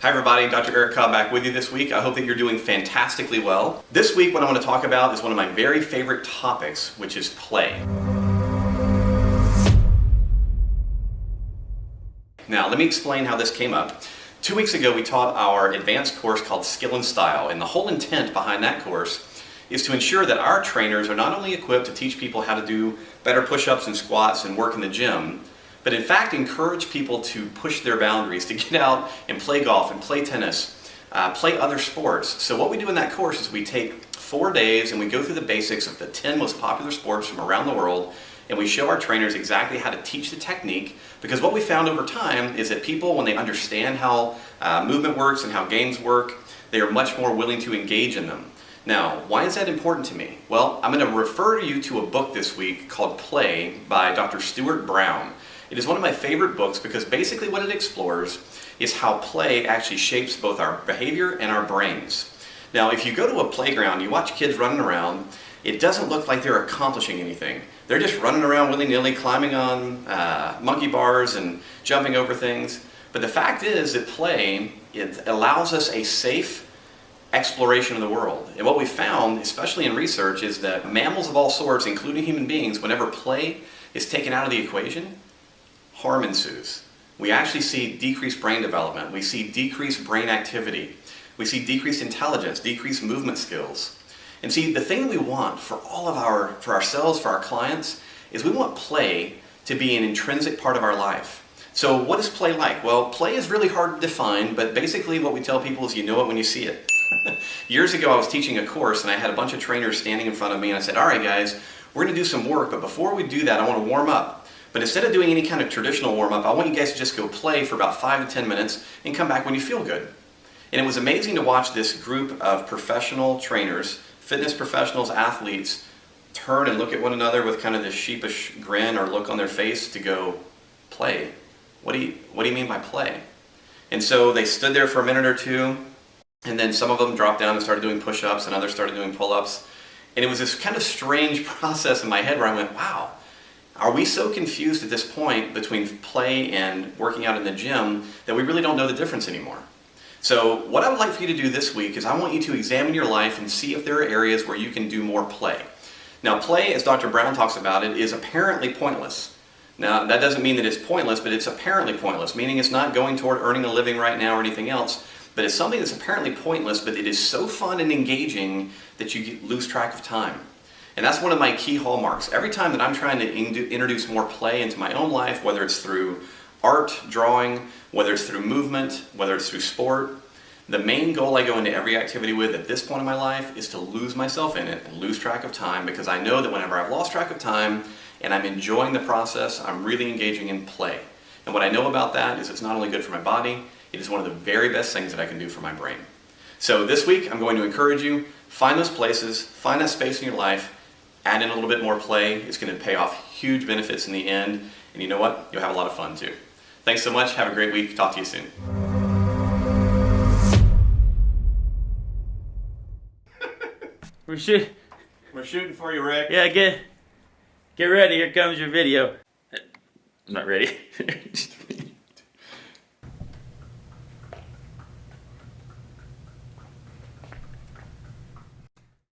Hi everybody, Dr. Eric Cobb back with you this week. I hope that you're doing fantastically well. This week what I want to talk about is one of my very favorite topics, which is play. Now let me explain how this came up. 2 weeks ago we taught our advanced course called Skill and Style, and the whole intent behind that course is to ensure that our trainers are not only equipped to teach people how to do better push-ups and squats and work in the gym, but in fact encourage people to push their boundaries, to get out and play golf and play tennis, play other sports. So what we do in that course is we take 4 days and we go through the basics of the 10 most popular sports from around the world, and we show our trainers exactly how to teach the technique, because what we found over time is that people, when they understand how movement works and how games work, they are much more willing to engage in them. Now, why is that important to me? Well, I'm going to refer you to a book this week called Play by Dr. Stuart Brown. It is one of my favorite books because basically what it explores is how play actually shapes both our behavior and our brains. Now, if you go to a playground, you watch kids running around, it doesn't look like they're accomplishing anything. They're just running around willy-nilly, climbing on monkey bars and jumping over things. But the fact is that play, it allows us a safe exploration of the world. And what we found, especially in research, is that mammals of all sorts, including human beings, whenever play is taken out of the equation, harm ensues. We actually see decreased brain development. We see decreased brain activity. We see decreased intelligence, decreased movement skills. And see, the thing that we want for for ourselves, for our clients, is we want play to be an intrinsic part of our life. So what is play like? Well, play is really hard to define, but basically what we tell people is you know it when you see it. Years ago I was teaching a course and I had a bunch of trainers standing in front of me and I said, all right guys, we're going to do some work, but before we do that I want to warm up. But instead of doing any kind of traditional warm-up, I want you guys to just go play for about 5 to 10 minutes and come back when you feel good. And it was amazing to watch this group of professional trainers, fitness professionals, athletes, turn and look at one another with kind of this sheepish grin or look on their face to go, play? What do you mean by play? And so they stood there for a minute or two, and then some of them dropped down and started doing push-ups and others started doing pull-ups. And it was this kind of strange process in my head where I went, wow, are we so confused at this point between play and working out in the gym that we really don't know the difference anymore? So what I would like for you to do this week is I want you to examine your life and see if there are areas where you can do more play. Now play, as Dr. Brown talks about it, is apparently pointless. Now that doesn't mean that it's pointless, but it's apparently pointless, meaning it's not going toward earning a living right now or anything else, but it's something that's apparently pointless, but it is so fun and engaging that you lose track of time. And that's one of my key hallmarks. Every time that I'm trying to introduce more play into my own life, whether it's through art, drawing, whether it's through movement, whether it's through sport, the main goal I go into every activity with at this point in my life is to lose myself in it and lose track of time, because I know that whenever I've lost track of time and I'm enjoying the process, I'm really engaging in play. And what I know about that is it's not only good for my body, it is one of the very best things that I can do for my brain. So this week I'm going to encourage you, find those places, find that space in your life, add in a little bit more play. It's going to pay off huge benefits in the end. And you know what? You'll have a lot of fun too. Thanks so much. Have a great week. Talk to you soon. We're shooting for you, Rick. Yeah, get ready. Here comes your video. I'm not ready.